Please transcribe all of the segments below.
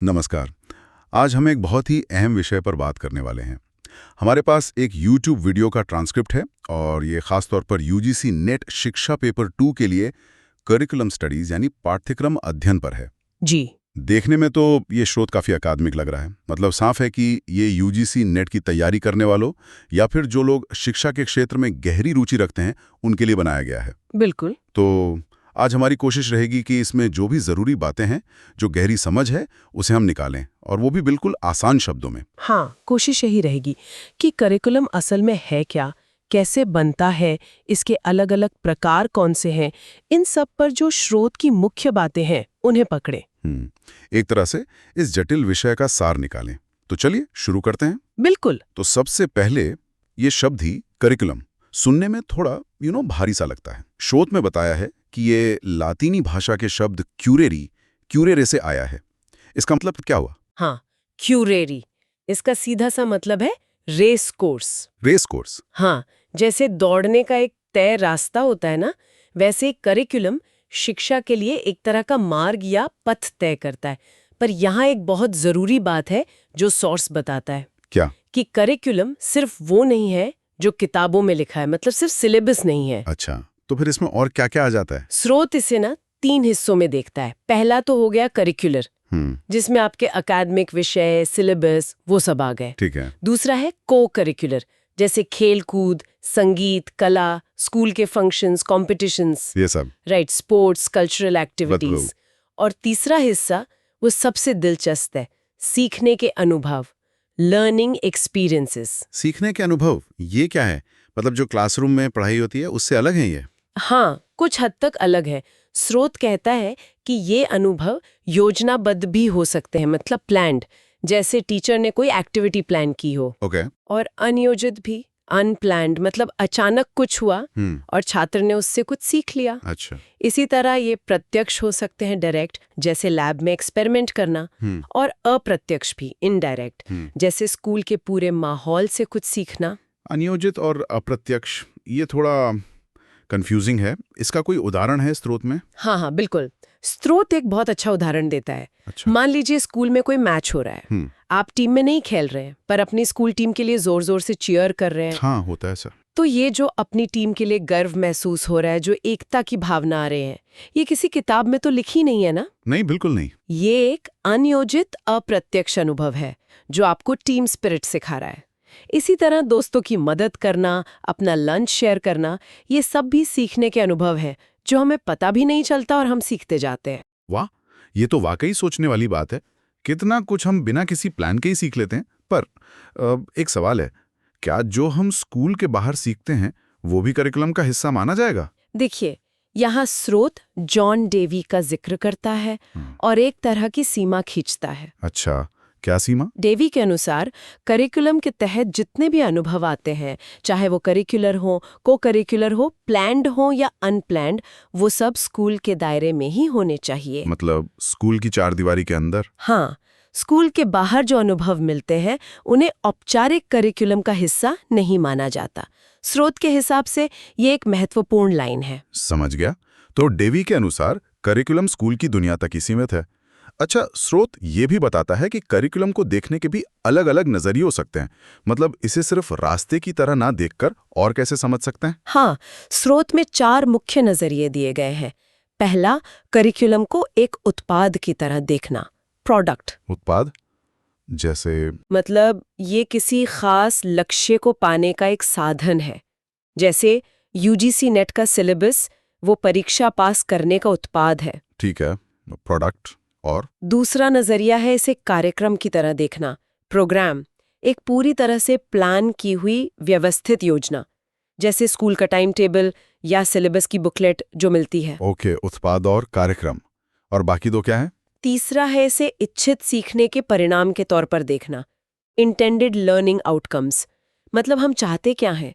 नमस्कार। आज हम एक बहुत ही अहम विषय पर बात करने वाले हैं। हमारे पास एक YouTube वीडियो का ट्रांसक्रिप्ट है और ये खास तौर पर UGC नेट शिक्षा पेपर 2 के लिए करिकुलम स्टडीज यानी पाठ्यक्रम अध्ययन पर है। जी। देखने में तो ये स्रोत काफ़ी अकादमिक लग रहा है। मतलब साफ है कि ये UGC नेट की तैयारी करने वालों या फिर जो लोग शिक्षा के क्षेत्र में गहरी रुचि रखते हैं उनके लिए बनाया गया है। बिल्कुल। तो आज हमारी कोशिश रहेगी कि इसमें जो भी ज़रूरी बातें हैं, जो गहरी समझ है, उसे हम निकालें और वो भी बिल्कुल आसान शब्दों में। हाँ, कोशिश यही रहेगी कि करिकुलम असल में है क्या, कैसे बनता है, इसके अलग अलग प्रकार कौन से हैं, इन सब पर जो स्रोत की मुख्य बातें हैं उन्हें पकड़ें। एक तरह से इस जटिल विषय का सार निकालें। तो चलिए शुरू करते हैं। बिल्कुल। तो सबसे पहले ये शब्द ही करिकुलम सुनने में थोड़ा भारी सा लगता है। शोध में बताया है कि ये लातीनी भाषा के शब्द क्यूरेरे से आया है। इसका मतलब क्या हुआ? हाँ, क्यूरेरी, इसका सीधा सा मतलब है रेस कोर्स। Race course. हाँ, जैसे दौड़ने का एक तय रास्ता होता है ना, वैसे करिकुलम शिक्षा के लिए एक तरह का मार्ग या पथ तय करता है। पर यहाँ एक बहुत जरूरी बात है जो सोर्स बताता है क्या? कि करिकुलम सिर्फ वो नहीं है जो किताबों में लिखा है, मतलब सिर्फ सिलेबस नहीं है। अच्छा, तो फिर इसमें और क्या क्या आ जाता है? स्रोत इसे ना 3 हिस्सों में देखता है। पहला तो हो गया करिकुलर, जिसमें आपके अकादमिक विषय, सिलेबस वो सब आ गए। ठीक है। दूसरा है को करिकुलर, जैसे खेल कूद, संगीत, कला, स्कूल के फंक्शंस, कॉम्पिटिशन्स, ये सब। राइट, स्पोर्ट्स, कल्चरल बदलो। एक्टिविटीज। और तीसरा हिस्सा वो सबसे दिलचस्प है, सीखने के अनुभव, लर्निंग एक्सपीरियंसेस। सीखने के अनुभव, ये क्या है? मतलब जो क्लासरूम में पढ़ाई होती है उससे अलग है ये? हाँ, कुछ हद तक अलग है। स्रोत कहता है कि ये अनुभव योजनाबद्ध भी हो सकते हैं, मतलब प्लान्ड, जैसे टीचर ने कोई एक्टिविटी प्लान की हो। ओके। और अनियोजित भी, अनप्लान्ड, मतलब अचानक कुछ हुआ और छात्र ने उससे कुछ सीख लिया। अच्छा। इसी तरह ये प्रत्यक्ष हो सकते हैं, डायरेक्ट, जैसे लैब में एक्सपेरिमेंट करना, और अप्रत्यक्ष भी, इनडायरेक्ट, जैसे स्कूल के पूरे माहौल से कुछ सीखना। अनियोजित और अप्रत्यक्ष, ये थोड़ा कंफ्यूजिंग है। इसका कोई उदाहरण है स्रोत में? हाँ, बिल्कुल। स्रोत एक बहुत अच्छा उदाहरण देता है। अच्छा। मान लीजिए स्कूल में कोई मैच हो रहा है, आप टीम में नहीं खेल रहे हैं पर अपनी स्कूल टीम के लिए जोर जोर से चीयर कर रहे हैं। हाँ, होता है सर। तो ये जो अपनी टीम के लिए गर्व महसूस हो रहा है, जो एकता की भावना आ रहे हैं, ये किसी किताब में तो लिखी नहीं है ना? नहीं, बिल्कुल नहीं। ये एक अनियोजित अप्रत्यक्ष अनुभव है जो आपको टीम स्पिरिट सिखा रहा है। इसी तरह दोस्तों की मदद करना, अपना लंच शेयर करना, ये सब भी सीखने के अनुभव हैं जो हमें पता भी नहीं चलता और हम सीखते जाते हैं। वाह, ये तो वाकई सोचने वाली बात है। कितना कुछ हम बिना किसी प्लान के ही सीख लेते हैं। पर एक सवाल है, क्या जो हम स्कूल के बाहर सीखते हैं वो भी करिकुलम का हिस्सा माना जाएगा? देखिए, यहाँ स्रोत जॉन डेवी का जिक्र करता है और एक तरह की सीमा खींचता है। अच्छा, क्या सीमा? डेवी के अनुसार करिकुलम के तहत जितने भी अनुभव आते हैं, चाहे वो करिकुलर हो, को करिकुलर हो, प्लान्ड हो या अनप्लान्ड, वो सब स्कूल के दायरे में ही होने चाहिए। मतलब स्कूल की चारदीवारी के अंदर? हाँ, स्कूल के बाहर जो अनुभव मिलते हैं उन्हें औपचारिक करिकुलम का हिस्सा नहीं माना जाता। स्रोत के हिसाब से ये एक महत्वपूर्ण लाइन है। समझ गया। तो डेवी के अनुसार करिकुलम स्कूल की दुनिया तक ही सीमित है। अच्छा, स्रोत ये भी बताता है कि करिकुलम को देखने के भी अलग अलग नजरिए हो सकते हैं। मतलब इसे सिर्फ रास्ते की तरह ना देखकर और कैसे समझ सकते हैं? हाँ, स्रोत में 4 मुख्य नजरिए दिए गए हैं। पहला, करिकुलम को एक उत्पाद की तरह देखना, प्रोडक्ट। उत्पाद? जैसे? मतलब ये किसी खास लक्ष्य को पाने का एक साधन है। जैसे यूजीसी नेट का सिलेबस वो परीक्षा पास करने का उत्पाद है। ठीक है, प्रोडक्ट। और दूसरा नजरिया है इसे कार्यक्रम की तरह देखना, प्रोग्राम, एक पूरी तरह से प्लान की हुई व्यवस्थित योजना, जैसे स्कूल का टाइम टेबल या सिलेबस की बुकलेट जो मिलती है। ओके, उत्पाद और कार्यक्रम। और बाकी दो क्या है? तीसरा है इसे इच्छित सीखने के परिणाम के तौर पर देखना, इंटेंडेड लर्निंग आउटकम्स। मतलब हम चाहते क्या हैं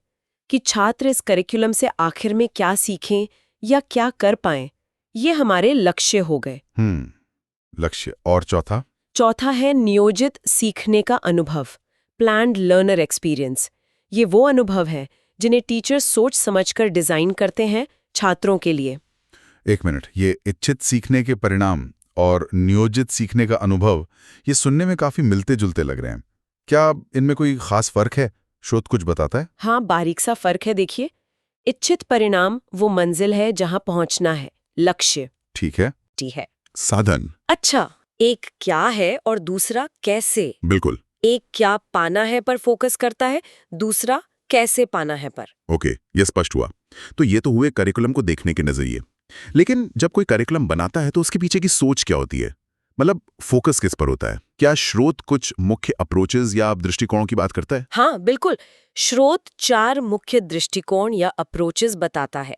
कि छात्र इस करिकुलम से आखिर में क्या सीखें या क्या कर पाएं, ये हमारे लक्ष्य हो गए। लक्ष्य। और चौथा? चौथा है नियोजित सीखने का अनुभव, प्लान्ड लर्नर एक्सपीरियंस। ये वो अनुभव है जिन्हें टीचर सोच समझकर डिजाइन करते हैं छात्रों के लिए। एक मिनट, ये इच्छित सीखने के परिणाम और नियोजित सीखने का अनुभव, ये सुनने में काफी मिलते जुलते लग रहे हैं। क्या इनमें कोई खास फर्क है? शोध कुछ बताता है? हाँ, बारीक सा फर्क है। देखिए, इच्छित परिणाम वो मंजिल है जहां पहुंचना है, लक्ष्य ठीक है। है। साधन? अच्छा, एक क्या है और दूसरा कैसे। बिल्कुल। एक क्या पाना है पर फोकस करता है, दूसरा कैसे पाना है पर। ओके, ये स्पष्ट हुआ। तो ये तो हुए करिकुलम को देखने के नजरिए। लेकिन जब कोई करिकुलम बनाता है तो उसके पीछे की सोच क्या होती है? मतलब फोकस किस पर होता है? क्या स्रोत कुछ मुख्य अप्रोचेस या दृष्टिकोणों की बात करता है? हाँ, बिल्कुल। स्रोत 4 मुख्य दृष्टिकोण या अप्रोचेस बताता है।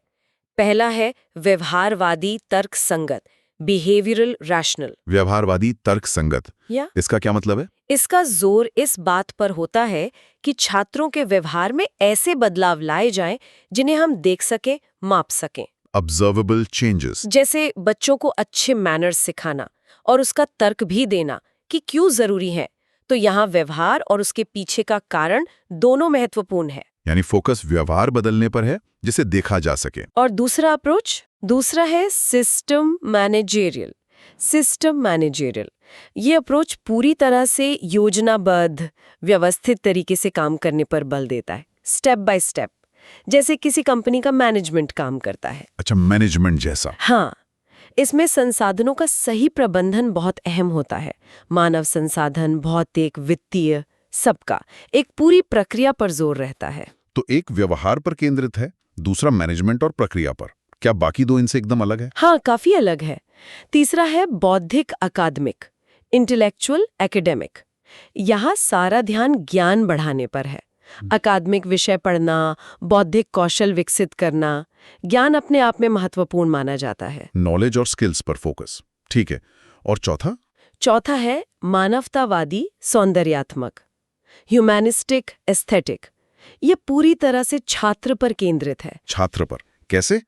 पहला है व्यवहारवादी तर्क संगत, बिहेवियरल रैशनल। व्यवहारवादी तर्क संगत, या इसका क्या मतलब है? इसका जोर इस बात पर होता है कि छात्रों के व्यवहार में ऐसे बदलाव लाए जाएं जिन्हें हम देख सकें, माप सकें। Observable changes. जैसे बच्चों को अच्छे मैनर्स सिखाना और उसका तर्क भी देना कि क्यों जरूरी है। तो यहाँ व्यवहार और उसके पीछे का कारण दोनों महत्वपूर्ण है। यानी फोकस व्यवहार बदलने पर है जिसे देखा जा सके। और दूसरा अप्रोच, दूसरा है सिस्टम मैनेजरियल। सिस्टम मैनेजरियल ये अप्रोच पूरी तरह से योजनाबद्ध, व्यवस्थित तरीके से काम करने पर बल देता है, स्टेप बाय स्टेप, जैसे किसी कंपनी का मैनेजमेंट काम करता है। अच्छा, मैनेजमेंट जैसा। हाँ, इसमें संसाधनों का सही प्रबंधन बहुत अहम होता है। मानव संसाधन, भौतिक, वित्तीय, सबका एक पूरी प्रक्रिया पर जोर रहता है। तो एक व्यवहार पर केंद्रित है, दूसरा मैनेजमेंट और प्रक्रिया पर। क्या बाकी दो इनसे एकदम अलग है? हाँ, काफी अलग है। तीसरा है बौद्धिक अकादमिक, इंटेलेक्चुअल एकेडमिक। यहाँ सारा ध्यान ज्ञान बढ़ाने पर है। अकादमिक विषय पढ़ना, बौद्धिक कौशल विकसित करना, ज्ञान अपने आप में महत्वपूर्ण माना जाता है। नॉलेज और स्किल्स पर फोकस, ठीक है। और चौथा? चौथा है मानवतावादी सौंदर्यात्मक, ह्यूमैनिस्टिक एस्थेटिक। ये पूरी तरह से छात्र पर केंद्रित है। छात्र पर कैसे?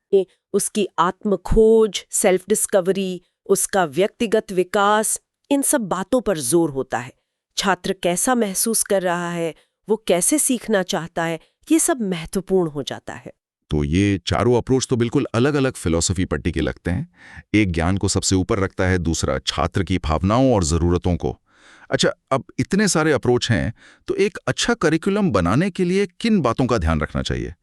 उसकी आत्मखोज, सेल्फ डिस्कवरी, उसका व्यक्तिगत विकास, इन सब बातों पर जोर होता है। छात्र कैसा महसूस कर रहा है, वो कैसे सीखना चाहता है, ये सब महत्वपूर्ण हो जाता है। तो ये चारों अप्रोच तो बिल्कुल अलग अलग फिलॉसफी पट्टी के लगते हैं। एक ज्ञान को सबसे ऊपर रखता है, दूसरा छात्र की भावनाओं और ज़रूरतों को। अच्छा, अब इतने सारे अप्रोच हैं, तो एक अच्छा करिकुलम बनाने के लिए किन बातों का ध्यान रखना चाहिए?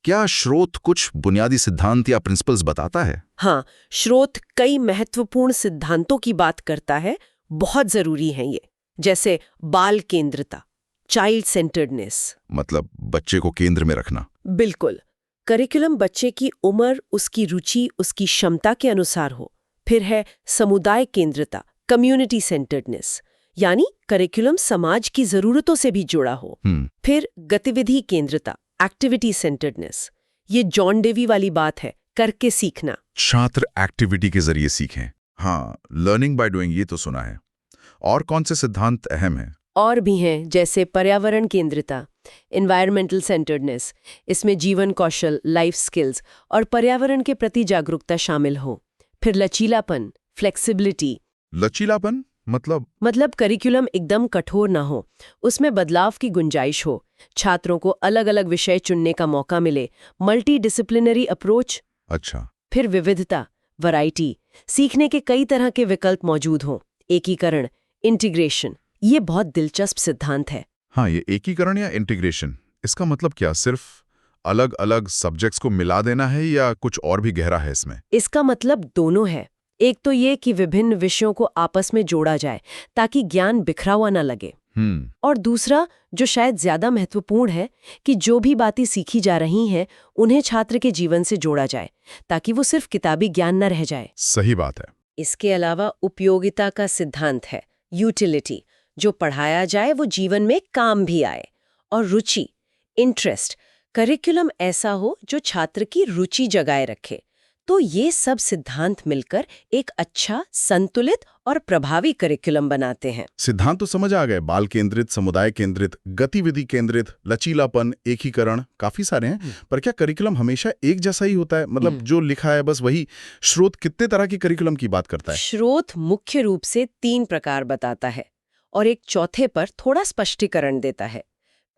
क्या स्रोत कुछ बुनियादी सिद्धांत या प्रिंसिपल्स बताता है? हाँ, स्रोत कई महत्वपूर्ण सिद्धांतों की बात करता है, बहुत जरूरी है ये। जैसे बाल केंद्रता, चाइल्ड सेंटर्डनेस। मतलब बच्चे को केंद्र में रखना। बिल्कुल। करिकुलम बच्चे की उम्र, उसकी रुचि, उसकी क्षमता के अनुसार हो। फिर है समुदाय केंद्रता, कम्युनिटी सेंटर्डनेस, यानी करिकुलम समाज की जरूरतों से भी जुड़ा हो। फिर गतिविधि केंद्रता, एक्टिविटी सेंटर्डनेस। ये जॉन डेवी वाली बात है, करके सीखना। छात्र एक्टिविटी के जरिए सीखें। हाँ, लर्निंग बाय डूइंग, ये तो सुना है। और कौन से सिद्धांत अहम हैं? और भी हैं, जैसे पर्यावरण केंद्रिता, एनवायरमेंटल सेंटर्डनेस। इसमें जीवन कौशल, लाइफ स्किल्स और पर्यावरण के प्रति जागरूकता शामिल हो। फिर लचीलापन, फ्लेक्सिबिलिटी। लचीलापन मतलब करिकुलम एकदम कठोर ना हो, उसमें बदलाव की गुंजाइश हो, छात्रों को अलग अलग विषय चुनने का मौका मिले, मल्टी डिसिप्लिनरी अप्रोच। अच्छा। फिर विविधता, वैरायटी, सीखने के कई तरह के विकल्प मौजूद हों। एकीकरण, इंटीग्रेशन, ये बहुत दिलचस्प सिद्धांत है। हाँ, ये एकीकरण या इंटीग्रेशन, इसका मतलब क्या? सिर्फ अलग अलग सब्जेक्ट्स को मिला देना है या कुछ और भी गहरा है इसमें? इसका मतलब दोनों है। एक तो ये कि विभिन्न विषयों को आपस में जोड़ा जाए ताकि ज्ञान बिखरा हुआ न लगे। और दूसरा, जो शायद ज्यादा महत्वपूर्ण है, कि जो भी बातें सीखी जा रही हैं उन्हें छात्र के जीवन से जोड़ा जाए ताकि वो सिर्फ किताबी ज्ञान न रह जाए। सही बात है। इसके अलावा उपयोगिता का सिद्धांत है, यूटिलिटी, जो पढ़ाया जाए वो जीवन में काम भी आए। और रुचि, इंटरेस्ट, करिकुलम ऐसा हो जो छात्र की रुचि जगाए रखे। तो ये सब सिद्धांत मिलकर एक अच्छा, संतुलित और प्रभावी करिकुलम बनाते हैं। सिद्धांत तो समझ आ गए। बाल केंद्रित, समुदाय केंद्रित, गतिविधि केंद्रित, लचीलापन, एकीकरण, काफी सारे हैं। पर क्या करिकुलम हमेशा एक जैसा ही होता है? मतलब जो लिखा है बस वही? स्रोत कितने तरह की करिकुलम की बात करता है? स्रोत मुख्य रूप से 3 प्रकार बताता है और एक चौथे पर थोड़ा स्पष्टीकरण देता है।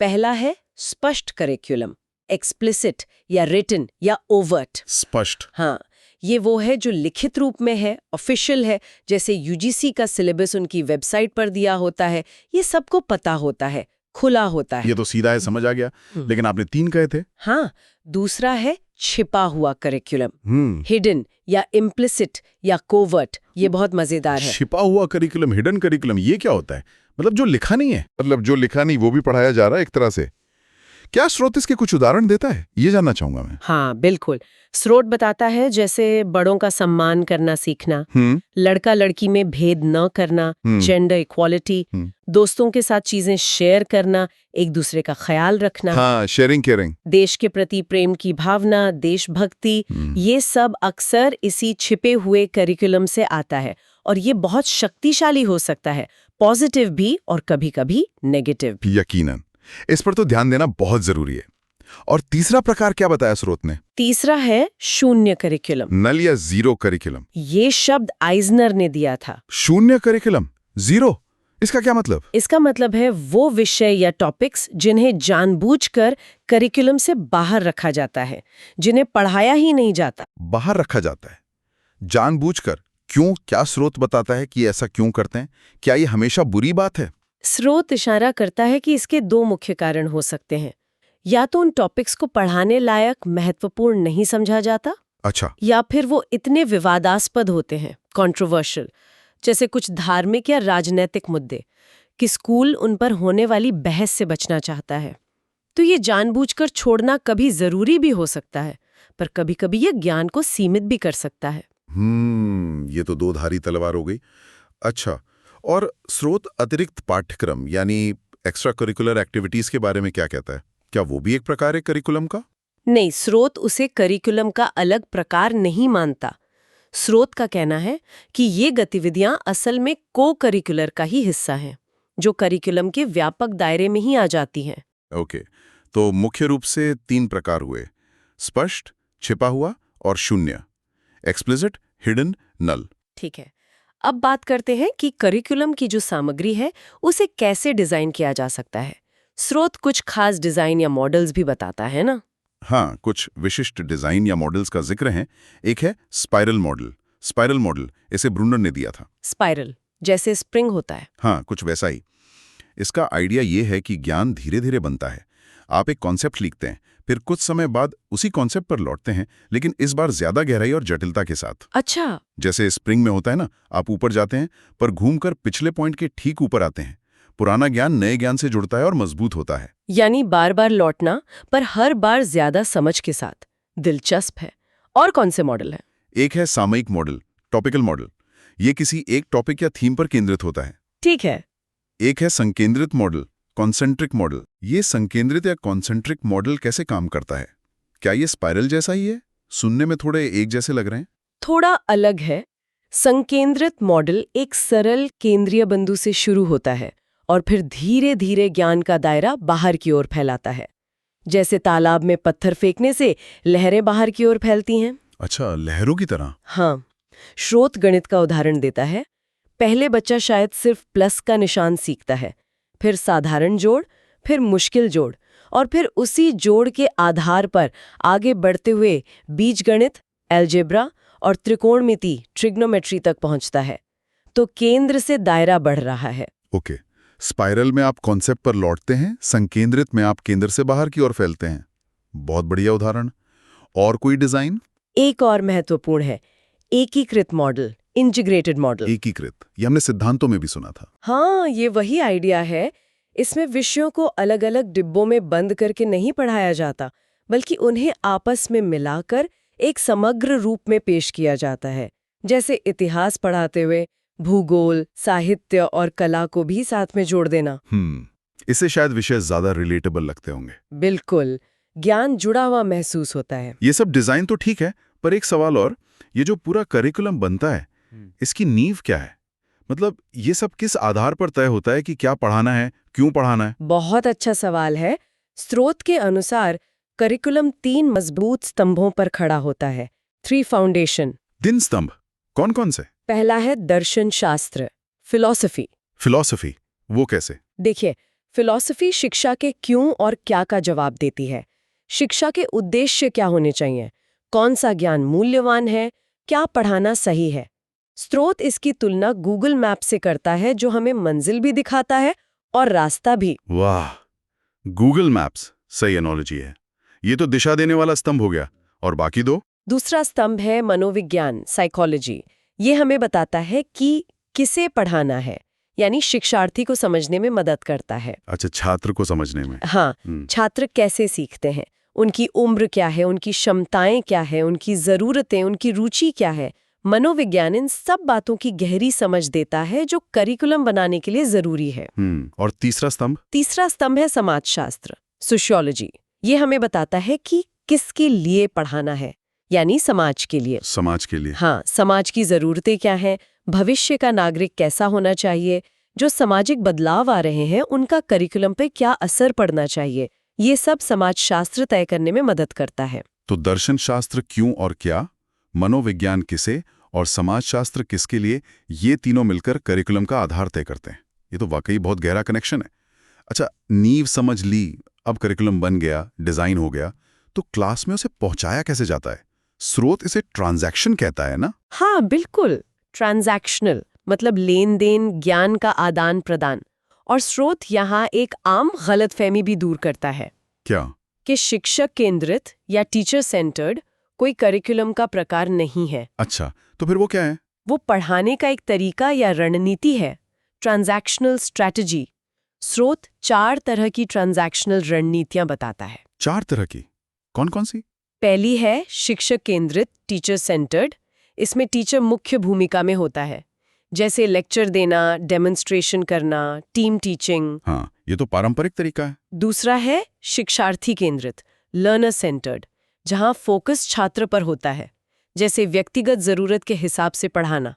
पहला है स्पष्ट करिकुलम, एक्सप्लिसिट या रिटन या ओवर्ट। स्पष्ट। हाँ, ये वो है जो लिखित रूप में है, ऑफिशियल है, जैसे यूजीसी का सिलेबस उनकी वेबसाइट पर दिया होता है, ये सबको पता होता है, खुला होता है। ये तो सीधा है, समझ आ गया। लेकिन आपने 3 कहे थे। हाँ, दूसरा है छिपा हुआ करिकुलम, हिडन या इम्प्लिसिट या कोवर्ट। ये बहुत मजेदार है। छिपा हुआ करिकुलम, हिडन करिकुलम, ये क्या होता है? मतलब जो लिखा नहीं है? मतलब जो लिखा नहीं वो भी पढ़ाया जा रहा है एक तरह से। क्या स्रोत इसके कुछ उदाहरण देता है? ये जानना चाहूंगा मैं। हाँ बिल्कुल, स्रोत बताता है जैसे बड़ों का सम्मान करना सीखना, लड़का लड़की में भेद न करना, जेंडर इक्वालिटी, दोस्तों के साथ चीजें शेयर करना, एक दूसरे का ख्याल रखना, हाँ, शेयरिंग केयरिंग, देश के प्रति प्रेम की भावना, देशभक्ति, ये सब अक्सर इसी छिपे हुए करिकुलम से आता है। और ये बहुत शक्तिशाली हो सकता है, पॉजिटिव भी और कभी-कभी नेगेटिव भी। यकीनन इस पर तो ध्यान देना बहुत जरूरी है। और तीसरा प्रकार क्या बताया स्रोत ने? तीसरा है शून्य करिकुलम, नल या जीरो करिकुलम। ये शब्द आइजनर ने दिया था। शून्य करिकुलम, जीरो, इसका क्या मतलब? इसका मतलब है वो विषय या टॉपिक्स जिन्हें जानबूझकर करिकुलम से बाहर रखा जाता है, जिन्हें पढ़ाया ही नहीं जाता। बाहर रखा जाता है जानबूझकर? क्यों? क्या स्रोत बताता है कि ऐसा क्यों करते हैं? क्या ये हमेशा बुरी बात है? स्रोत इशारा करता है कि इसके 2 मुख्य कारण हो सकते हैं। या तो उन टॉपिक्स को पढ़ाने लायक महत्वपूर्ण नहीं समझा जाता, अच्छा, या फिर वो इतने विवादास्पद होते हैं, कंट्रोवर्शियल, जैसे कुछ धार्मिक या राजनीतिक मुद्दे, कि स्कूल उन पर होने वाली बहस से बचना चाहता है। तो ये जानबूझकर छोड़ना कभी जरूरी भी हो सकता है, पर कभी-कभी ये ज्ञान को सीमित भी कर सकता है। ये तो 2 धारी तलवार हो गई। अच्छा, और स्रोत अतिरिक्त पाठ्यक्रम यानी एक्स्ट्रा करिकुलर एक्टिविटीज के बारे में क्या कहता है? क्या वो भी एक प्रकार है करिकुलम का? नहीं, स्रोत उसे करिकुलम का अलग प्रकार नहीं मानता। स्रोत का कहना है कि ये गतिविधियां असल में को करिकुलर का ही हिस्सा हैं, जो करिकुलम के व्यापक दायरे में ही आ जाती हैं। ओके, तो मुख्य रूप से 3 प्रकार हुए: स्पष्ट, छिपा हुआ और शून्य। एक्सप्लिसिट, हिडन, नल। ठीक है, अब बात करते हैं कि करिकुलम की जो सामग्री है उसे कैसे डिजाइन किया जा सकता है। स्रोत कुछ खास डिजाइन या मॉडल्स भी बताता है ना। हाँ, कुछ विशिष्ट डिजाइन या मॉडल्स का जिक्र है। एक है स्पाइरल मॉडल। स्पाइरल मॉडल इसे ब्रूनर ने दिया था। स्पाइरल, जैसे स्प्रिंग होता है। हाँ, कुछ वैसा ही। इसका आइडिया ये है कि ज्ञान धीरे धीरे बनता है। आप एक कॉन्सेप्ट लिखते हैं, फिर कुछ समय बाद उसी कॉन्सेप्ट पर लौटते हैं, लेकिन इस बार ज्यादा गहराई और जटिलता के साथ। अच्छा, जैसे स्प्रिंग में होता है ना, आप ऊपर जाते हैं पर घूमकर पिछले पॉइंट के ठीक ऊपर आते हैं। पुराना ज्ञान नए ज्ञान से जुड़ता है और मजबूत होता है। यानी बार बार लौटना, पर हर बार ज्यादा समझ के साथ। दिलचस्प है। और कौन से मॉडल है? एक है सामयिक मॉडल, टॉपिकल मॉडल। ये किसी एक टॉपिक या थीम पर केंद्रित होता है। ठीक है। एक है संकेंद्रित मॉडल, कॉन्सेंट्रिक मॉडल। ये संकेंद्रित या कॉन्सेंट्रिक मॉडल कैसे काम करता है? क्या ये स्पाइरल जैसा ही है? सुनने में थोड़े एक जैसे लग रहे हैं। थोड़ा अलग है। संकेंद्रित मॉडल एक सरल केंद्रीय बिंदु से शुरू होता है और फिर धीरे धीरे ज्ञान का दायरा बाहर की ओर फैलाता है। जैसे तालाब में पत्थर फेंकने से लहरें बाहर की ओर फैलती हैं। अच्छा, लहरों की तरह। हाँ, स्रोत गणित का उदाहरण देता है। पहले बच्चा शायद सिर्फ प्लस का निशान सीखता है, फिर साधारण जोड़, फिर मुश्किल जोड़, और फिर उसी जोड़ के आधार पर आगे बढ़ते हुए बीजगणित, अलजेब्रा और त्रिकोणमिति, ट्रिग्नोमेट्री तक पहुंचता है। तो केंद्र से दायरा बढ़ रहा है। ओके, स्पाइरल में आप कॉन्सेप्ट पर लौटते हैं, संकेंद्रित में आप केंद्र से बाहर की ओर फैलते हैं। बहुत बढ़िया उदाहरण। और कोई डिजाइन? एक और महत्वपूर्ण है, एकीकृत मॉडल, इंटीग्रेटेड मॉडल। एकीकृत, ये हमने सिद्धांतों में भी सुना था। हाँ, ये वही आइडिया है। इसमें विषयों को अलग अलग डिब्बों में बंद करके नहीं पढ़ाया जाता, बल्कि उन्हें आपस में मिलाकर एक समग्र रूप में पेश किया जाता है। जैसे इतिहास पढ़ाते हुए भूगोल, साहित्य और कला को भी साथ में जोड़ देना। इससे शायद विषय ज्यादा रिलेटेबल लगते होंगे। बिल्कुल, ज्ञान जुड़ा हुआ महसूस होता है। ये सब डिजाइन तो ठीक है, पर एक सवाल और, ये जो पूरा करिकुलम बनता है, इसकी नींव क्या है? मतलब ये सब किस आधार पर तय होता है कि क्या पढ़ाना है, क्यों पढ़ाना है? बहुत अच्छा सवाल है। स्रोत के अनुसार करिकुलम 3 मजबूत स्तंभों पर खड़ा होता है। 3 फाउंडेशन। 3 स्तंभ कौन कौन से? पहला है दर्शन शास्त्र, फिलॉसफी। फिलॉसफी, वो कैसे? देखिए, फिलॉसफी शिक्षा के क्यों और क्या का जवाब देती है। शिक्षा के उद्देश्य क्या होने चाहिए, कौन सा ज्ञान मूल्यवान है, क्या पढ़ाना सही है? स्रोत इसकी तुलना गूगल मैप से करता है, जो हमें मंजिल भी दिखाता है और रास्ता भी। वाह, गूगल मैप्स सही एनोलॉजी है। ये तो दिशा देने वाला स्तंभ हो गया। और बाकी दो? दूसरा स्तंभ है मनोविज्ञान, साइकोलॉजी। ये हमें बताता है कि किसे पढ़ाना है, यानी शिक्षार्थी को समझने में मदद करता है। अच्छा, छात्र को समझने में। हाँ, छात्र कैसे सीखते हैं, उनकी उम्र क्या है, उनकी क्षमताएं क्या है, उनकी जरूरतें, उनकी रुचि क्या है। मनोविज्ञान इन सब बातों की गहरी समझ देता है, जो करिकुलम बनाने के लिए जरूरी है। और तीसरा स्तंभ? तीसरा स्तंभ है समाजशास्त्र, सोशियोलॉजी। ये हमें बताता है कि किसके लिए पढ़ाना है, यानी समाज के लिए। समाज के लिए। हाँ, समाज की जरूरतें क्या हैं, भविष्य का नागरिक कैसा होना चाहिए, जो सामाजिक बदलाव आ रहे हैं उनका करिकुलम पे क्या असर पड़ना चाहिए। ये सब समाजशास्त्र तय करने में मदद करता है। तो दर्शन शास्त्र क्यों और क्या, मनोविज्ञान किसे और समाजशास्त्र किसके लिए, ये तीनों मिलकर करिकुलम का आधार तय करते हैं। ये तो वाकई बहुत गहरा कनेक्शन है। अच्छा, नींव समझ ली, अब करिकुलम बन गया, डिजाइन हो गया, तो क्लास में उसे पहुंचाया कैसे जाता है? स्रोत इसे ट्रांजैक्शन कहता है ना? हाँ बिल्कुल, ट्रांजैक्शनल मतलब लेन देन, ज्ञान का आदान प्रदान। और स्रोत यहाँ एक आम गलतफहमी भी दूर करता है क्या? कि शिक्षक केंद्रित या टीचर सेंटर्ड कोई करिकुलम का प्रकार नहीं है। अच्छा, तो फिर वो क्या है? वो पढ़ाने का एक तरीका या रणनीति है, ट्रांजैक्शनल स्ट्रैटेजी। स्रोत 4 तरह की ट्रांजैक्शनल रणनीतियां बताता है। 4 तरह की? कौन कौन सी? पहली है शिक्षक केंद्रित, टीचर सेंटर्ड। इसमें टीचर मुख्य भूमिका में होता है, जैसे लेक्चर देना, डेमोन्स्ट्रेशन करना, टीम टीचिंग। हाँ, ये तो पारंपरिक तरीका है। दूसरा है शिक्षार्थी केंद्रित, लर्नर सेंटर्ड, जहां फोकस छात्र पर होता है, जैसे व्यक्तिगत जरूरत के हिसाब से पढ़ाना,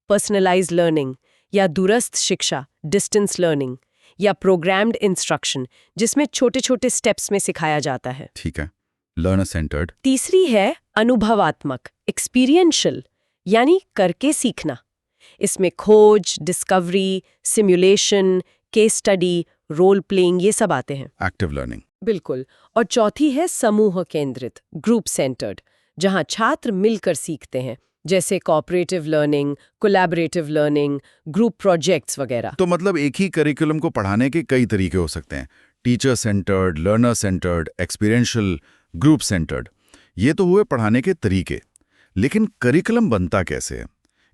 पर्सनलाइज्ड लर्निंग, या दूरस्थ शिक्षा, डिस्टेंस लर्निंग, या प्रोग्राम्ड इंस्ट्रक्शन, जिसमें छोटे छोटे स्टेप्स में सिखाया जाता है। ठीक है, लर्नर सेंटर्ड। तीसरी है अनुभवात्मक, एक्सपीरियंशियल, यानी करके सीखना। इसमें खोज, discovery, simulation, case study, role playing, ये सब आते हैं। Active learning. बिल्कुल। और चौथी है समूह केंद्रित, ग्रुप सेंटर्ड, जहां छात्र मिलकर सीखते हैं, जैसे cooperative learning, collaborative learning, group projects वगैरह। तो मतलब एक ही करिकुलम को पढ़ाने के कई तरीके हो सकते हैं। Teacher centred, learner centred, experiential, group centred. ये तो हुए पढ़ाने के तरीके। लेकिन करिकुलम बनता कैसे है?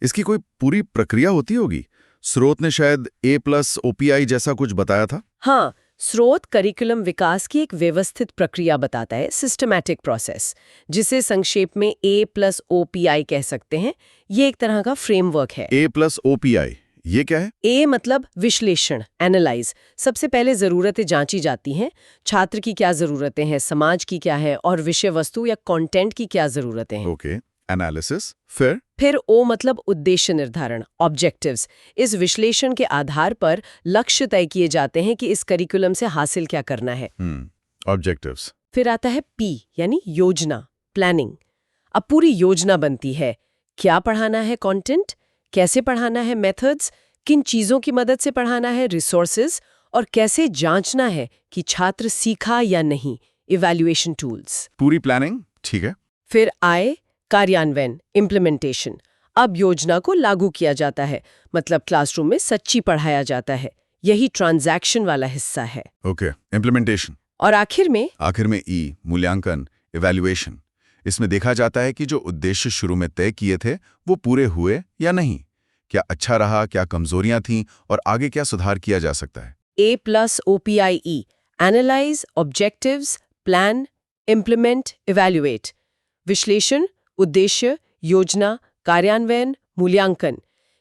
इसकी कोई पूरी प्रक्रिया होती होगी? स्रोत ने शायद A+ OPI जैसा कुछ बताया था। हाँ, स्रोत करिकुलम विकास की एक व्यवस्थित प्रक्रिया बताता है, सिस्टमैटिक प्रोसेस, जिसे संक्षेप में A+ OPI कह सकते हैं। ये एक तरह का फ्रेमवर्क है। A+ OPI, ये क्या है? ए मतलब विश्लेषण, एनालाइज। सबसे पहले जरूरतें जांची जाती हैं, छात्र की क्या जरूरतें हैं, समाज की क्या है, और विषय वस्तु या कंटेंट की क्या जरूरतें हैं। Okay, analysis. फिर ओ मतलब उद्देश्य निर्धारण, ऑब्जेक्टिव्स। इस विश्लेषण के आधार पर लक्ष्य तय किए जाते हैं कि इस करिकुलम से हासिल क्या करना है। ऑब्जेक्टिव्स। फिर आता है पी यानी योजना, प्लानिंग। अब पूरी योजना बनती है, क्या पढ़ाना है, कंटेंट, कैसे पढ़ाना है, मेथड्स, किन चीजों की मदद से पढ़ाना है, रिसोर्सेज, और कैसे जांचना है कि छात्र सीखा या नहीं, इवैल्यूएशन टूल्स। पूरी प्लानिंग, ठीक है। फिर आए कार्यान्वयन, इम्प्लीमेंटेशन। अब योजना को लागू किया जाता है, मतलब क्लासरूम में सच्ची पढ़ाया जाता है। यही ट्रांजैक्शन वाला हिस्सा है। Okay, implementation. और आखिर में ई, मूल्यांकन, इवैल्यूएशन। इसमें देखा जाता है कि जो उद्देश्य शुरू में तय किए थे वो पूरे हुए या नहीं, क्या अच्छा रहा, क्या कमजोरियां थीं, और आगे क्या सुधार किया जा सकता है। A+ OPIE, analyse, objectives, plan, implement, evaluate. विश्लेषण, उद्देश्य, योजना, कार्यान्वयन, मूल्यांकन।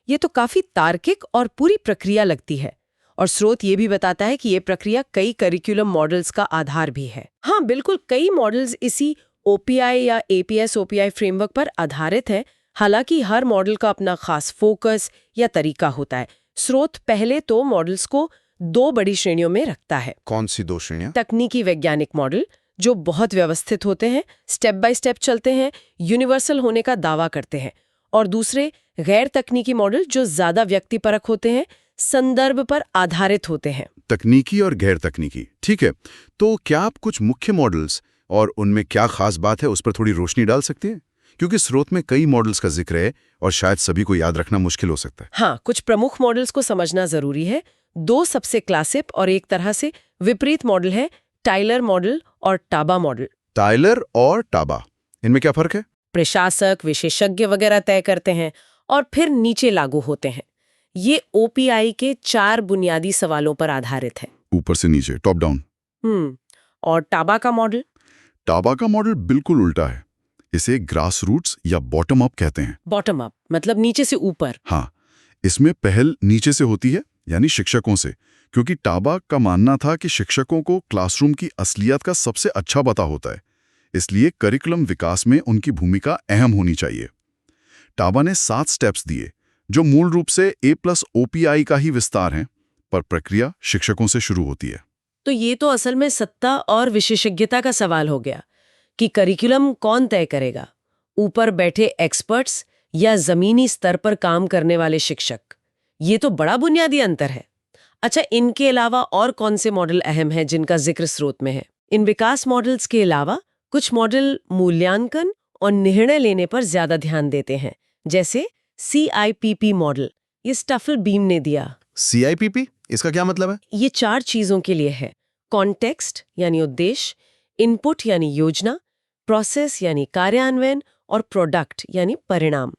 ये तो काफी तार्किक और पूरी प्रक्रिया लगती है। और स्रोत ये भी बताता है कि ये प्रक्रिया कई करिकुलम मॉडल्स का आधार भी है। हाँ बिल्कुल, कई मॉडल्स इसी OPI या APS OPI फ्रेमवर्क पर आधारित है। हालांकि हर मॉडल का अपना खास फोकस या तरीका होता है। स्रोत पहले तो मॉडल्स को 2 बड़ी श्रेणियों में रखता है। कौन सी 2 श्रेणियां? तकनीकी वैज्ञानिक मॉडल, जो बहुत व्यवस्थित होते हैं, स्टेप बाय स्टेप चलते हैं, यूनिवर्सल होने का दावा करते हैं। और दूसरे गैर तकनीकी मॉडल, जो ज्यादा व्यक्तिपरक होते हैं, संदर्भ पर आधारित होते हैं। तकनीकी और गैर तकनीकी, ठीक है। तो क्या आप कुछ मुख्य मॉडल्स और उनमें क्या खास बात है उस पर थोड़ी रोशनी डाल सकते हैं? क्योंकि स्रोत में कई मॉडल्स का जिक्र है और शायद सभी को याद रखना मुश्किल हो सकता है। हाँ, कुछ प्रमुख मॉडल्स को समझना जरूरी है। दो सबसे क्लासिक और एक तरह से विपरीत मॉडल है, टाइलर मॉडल और टाबा मॉडल। टाइलर और टाबा, इनमें क्या फर्क है? प्रशासक, विशेषज्ञ वगैरह तय करते हैं और फिर नीचे लागू होते हैं। ये ओपीआई के 4 बुनियादी सवालों पर आधारित है। ऊपर से नीचे, टॉप डाउन। और टाबा का मॉडल? टाबा का मॉडल बिल्कुल उल्टा है। इसे ग्रास रूट्स या बॉटम अप कहते हैं। बॉटम अप मतलब नीचे से ऊपर। हाँ, इसमें पहल नीचे से होती है, यानी शिक्षकों से, क्योंकि टाबा का मानना था कि शिक्षकों को क्लासरूम की असलियत का सबसे अच्छा पता होता है, इसलिए करिकुलम विकास में उनकी भूमिका अहम होनी चाहिए। टाबा ने 7 स्टेप्स दिए, जो मूल रूप से A+OPI का ही विस्तार हैं, पर प्रक्रिया शिक्षकों से शुरू होती है। तो ये तो असल में सत्ता और विशेषज्ञता का सवाल हो गया कि करिकुलम कौन तय करेगा, ऊपर बैठे एक्सपर्ट्स या जमीनी स्तर पर काम करने वाले शिक्षक। ये तो बड़ा बुनियादी अंतर है। अच्छा, इनके अलावा और कौन से मॉडल अहम हैं जिनका जिक्र स्रोत में है? इन विकास मॉडल्स के अलावा कुछ मॉडल मूल्यांकन और निर्णय लेने पर ज्यादा ध्यान देते हैं, जैसे CIPP मॉडल। ये स्टफल बीम ने दिया। CIPP, इसका क्या मतलब है? ये 4 चीजों के लिए है। कॉन्टेक्स्ट यानी उद्देश्य, इनपुट यानी योजना, प्रोसेस यानी कार्यान्वयन और प्रोडक्ट यानी परिणाम।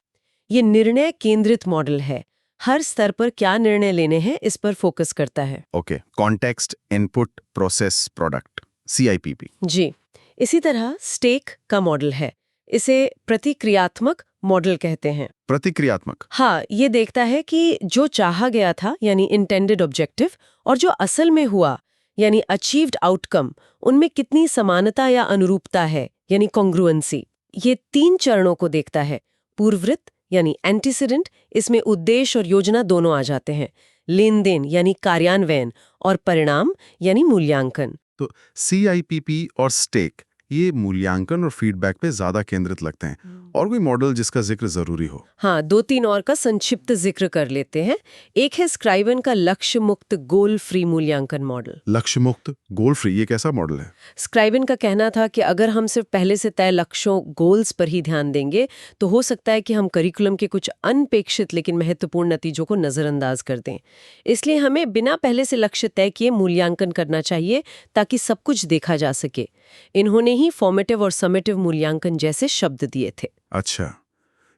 ये निर्णय केंद्रित मॉडल है। हर स्तर पर क्या निर्णय लेने हैं इस पर फोकस करता है। Okay, context, input, process, product, CIPP। जी। इसी तरह स्टेक का मॉडल है। इसे प्रतिक्रियात्मक मॉडल कहते हैं। प्रतिक्रियात्मक? हाँ, ये देखता है कि जो चाहा गया था यानी इंटेंडेड ऑब्जेक्टिव और जो असल में हुआ यानी अचीव्ड आउटकम, उनमें कितनी समानता या अनुरूपता है यानी कॉन्ग्रुएंसी। ये 3 चरणों को देखता है। पूर्ववृत्त यानी एंटीसीडेंट, इसमें उद्देश्य और योजना दोनों आ जाते हैं। लेन देन यानी कार्यान्वयन और परिणाम यानी मूल्यांकन। तो CIPP और स्टेक, ये मूल्यांकन और फीडबैक पे ज्यादा केंद्रित लगते हैं। और कोई मॉडल जिसका जिक्र जरूरी हो? हाँ, 2-3 और का संक्षिप्त जिक्र कर लेते हैं। एक है स्क्राइबन का लक्ष्य मुक्त गोल फ्री मूल्यांकन मॉडल। लक्ष्य मुक्त गोल फ्री, ये कैसा मॉडल है? स्क्राइबन का कहना था कि अगर हम सिर्फ पहले से तय लक्ष्यों गोल्स पर ही ध्यान देंगे तो हो सकता है कि हम करिकुलम के कुछ अनपेक्षित लेकिन महत्वपूर्ण नतीजों को नजरअंदाज कर दें। इसलिए हमें बिना पहले से लक्ष्य तय किए मूल्यांकन करना चाहिए ताकि सब कुछ देखा जा सके। इन्होंने ही फॉर्मेटिव और समेटिव मूल्यांकन जैसे शब्द दिए थे। अच्छा,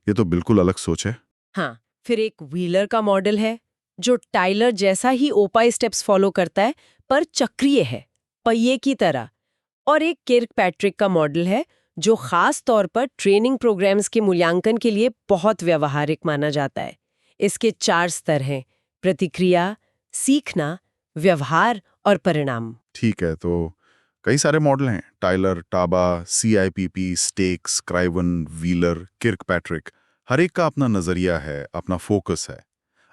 ये तो बिल्कुल अलग सोच है। हाँ, फिर एक व्हीलर का मॉडल है जो टाइलर जैसा ही ओपाई स्टेप्स फॉलो करता है पर चक्रीय है, पहिए की तरह। और एक किर्कपैट्रिक का मॉडल है जो खास तौर पर ट्रेनिंग प्रोग्राम्स के मूल्यांकन के लिए बहुत व्यवहारिक माना जाता है। इसके 4 स्तर हैं: प्रतिक्रिया, सीखना, व्यवहार और परिणाम। ठीक है, तो कई सारे मॉडल हैं, Tyler, Taba, CIPP, Stake, Scriven, Wheeler, Kirkpatrick. हर एक का अपना नजरिया है, अपना फोकस है।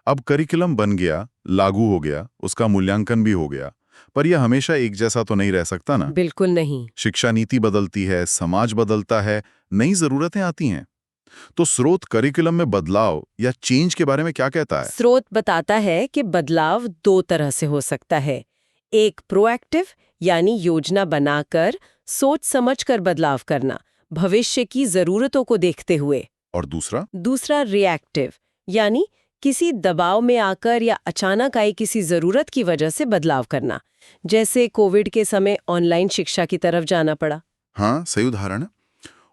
अब करिकुलम बन गया, लागू हो गया, उसका मूल्यांकन भी हो गया, पर यह हमेशा एक जैसा तो नहीं रह सकता ना। बिल्कुल नहीं। शिक्षा नीति बदलती है, समाज बदलता है, नई जरूरतें आती हैं। तो स्रोत करिकुलम में बदलाव या चेंज के बारे में क्या कहता है? स्रोत बताता है कि बदलाव 2 तरह से हो सकता है। एक प्रोएक्टिव यानी योजना बनाकर सोच समझकर बदलाव करना, भविष्य की जरूरतों को देखते हुए। और दूसरा रिएक्टिव यानी किसी दबाव में आकर या अचानक आई किसी जरूरत की वजह से बदलाव करना, जैसे कोविड के समय ऑनलाइन शिक्षा की तरफ जाना पड़ा। हाँ, सही उदाहरण है।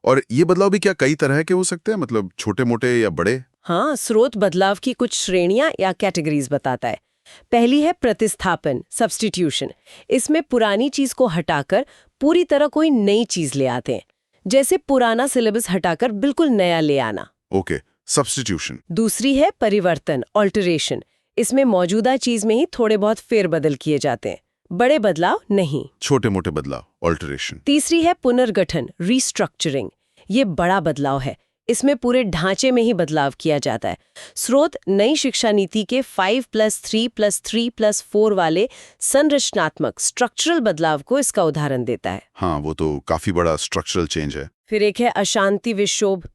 और ये बदलाव भी क्या कई तरह के हो सकते हैं, मतलब छोटे मोटे या बड़े? हाँ, स्रोत बदलाव की कुछ श्रेणियां या कैटेगरीज बताता है। पहली है प्रतिस्थापन, सब्स्टिट्यूशन। इसमें पुरानी चीज को हटाकर पूरी तरह कोई नई चीज ले आते हैं, जैसे पुराना सिलेबस हटाकर बिल्कुल नया ले आना। Okay, substitution. दूसरी है परिवर्तन, ऑल्टरेशन। इसमें मौजूदा चीज में ही थोड़े बहुत फेरबदल किए जाते हैं, बड़े बदलाव नहीं। छोटे मोटे बदलाव, ऑल्टरेशन। तीसरी है पुनर्गठन, रीस्ट्रक्चरिंग। ये बड़ा बदलाव है, इसमें पूरे ढांचे में ही बदलाव किया जाता है। स्रोत नई शिक्षा नीति के 5+3+3+4 वाले संरचनात्मक स्ट्रक्चरल बदलाव को इसका उदाहरण देता है। हाँ, वो तो काफी बड़ा स्ट्रक्चरल चेंज है। फिर एक है अशांति विक्षोभ।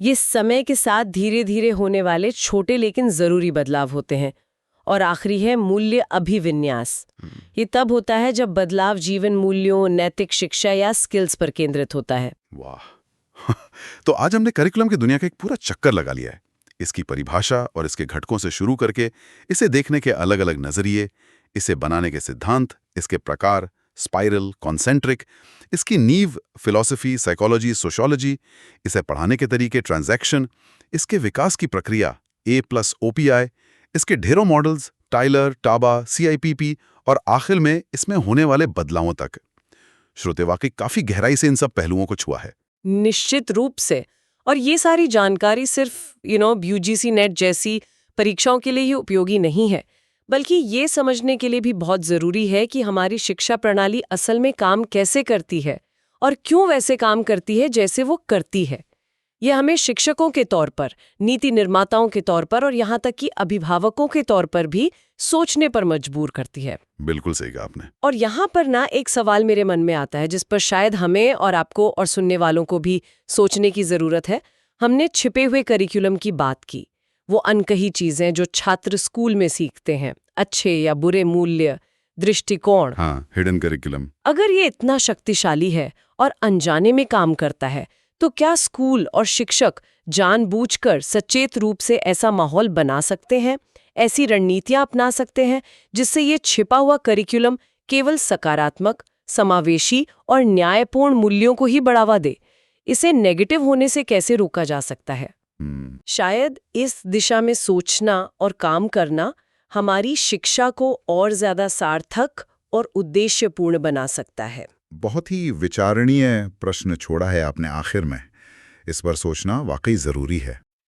ये समय के साथ धीरे धीरे होने वाले छोटे लेकिन जरूरी बदलाव होते हैं। और आखिरी है मूल्य अभिविन्यास। ये तब होता है जब बदलाव जीवन मूल्यों, नैतिक शिक्षा या स्किल्स पर केंद्रित होता है। वाह, तो आज हमने करिकुलम की दुनिया का एक पूरा चक्कर लगा लिया है। इसकी परिभाषा और इसके घटकों से शुरू करके इसे देखने के अलग अलग नजरिए, इसे बनाने के सिद्धांत, इसके प्रकार, स्पाइरल, कॉन्सेंट्रिक, इसकी नींव, फिलॉसफी, साइकोलॉजी, सोशियोलॉजी, इसे पढ़ाने के तरीके, ट्रांजैक्शन, इसके विकास की प्रक्रिया, A+OPI, इसके ढेरों मॉडल्स, टाइलर, टाबा, CIPP और आखिर में इसमें होने वाले बदलावों तक। श्रोते वाकई काफी गहराई से इन सब पहलुओं को छुआ है। निश्चित रूप से। और ये सारी जानकारी सिर्फ UGC नेट जैसी परीक्षाओं के लिए ही उपयोगी नहीं है, बल्कि ये समझने के लिए भी बहुत जरूरी है कि हमारी शिक्षा प्रणाली असल में काम कैसे करती है और क्यों वैसे काम करती है जैसे वो करती है। ये हमें शिक्षकों के तौर पर, नीति निर्माताओं के तौर पर और यहाँ तक कि अभिभावकों के तौर पर भी सोचने पर मजबूर करती है। बिल्कुल सही कहा आपने। और यहाँ पर ना एक सवाल मेरे मन में आता है जिस पर शायद हमें और आपको और सुनने वालों को भी सोचने की जरूरत है। हमने छिपे हुए करिकुलम की बात की, वो अनकही चीजें जो छात्र स्कूल में सीखते हैं, अच्छे या बुरे मूल्य, दृष्टिकोण। हाँ, हिडन करिकुलम। अगर ये इतना शक्तिशाली है और अनजाने में काम करता है, तो क्या स्कूल और शिक्षक जानबूझकर सचेत रूप से ऐसा माहौल बना सकते हैं, ऐसी रणनीतियां अपना सकते हैं जिससे ये छिपा हुआ करिकुलम केवल सकारात्मक, समावेशी और न्यायपूर्ण मूल्यों को ही बढ़ावा दे? इसे नेगेटिव होने से कैसे रोका जा सकता है? शायद इस दिशा में सोचना और काम करना हमारी शिक्षा को और ज्यादा सार्थक और उद्देश्यपूर्ण बना सकता है। बहुत ही विचारणीय प्रश्न छोड़ा है आपने आखिर में। इस पर सोचना वाकई जरूरी है।